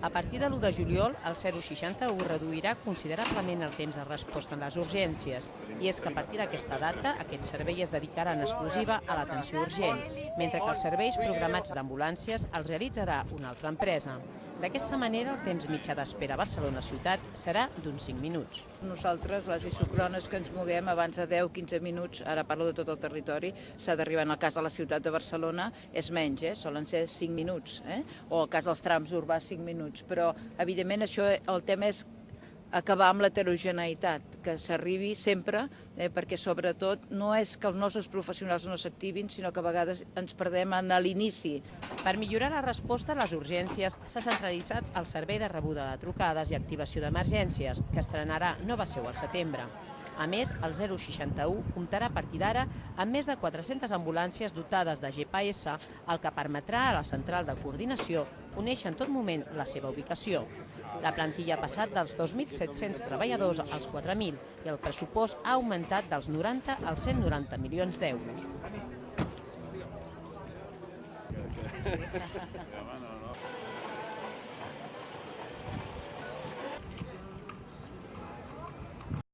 A partir de l'1 de juliol, el 061 reduirà considerablement el temps de resposta en les urgències. I és que a partir d'aquesta data, aquest servei es dedicarà en exclusiva a l'atenció urgent, mentre que els serveis programats d'ambulàncies els realitzarà una altra empresa. D'aquesta manera, el temps mitjà d'espera a Barcelona ciutat serà d'uns 5 minuts. Nosaltres, les isòcrones que ens moguem abans de 10-15 minuts, ara parlo de tot el territori, s'ha d'arribar, en el cas de la ciutat de Barcelona, és menys, solen ser 5 minuts, o el cas dels trams urbans 5 minuts, però evidentment això, el tema és acabar amb l'heterogeneïtat, que s'arribi sempre, perquè sobretot no és que els nostres professionals no s'activin, sinó que a vegades ens perdem en l'inici. Per millorar la resposta a les urgències, s'ha centralitzat el servei de rebuda de trucades i activació d'emergències, que estrenarà nova seu al setembre. A més, el 061 comptarà a partir d'ara amb més de 400 ambulàncies dotades de GPS, el que permetrà a la central de coordinació conèixer en tot moment la seva ubicació. La plantilla ha passat dels 2.700 treballadors als 4.000 i el pressupost ha augmentat dels 90 als 190 milions d'euros.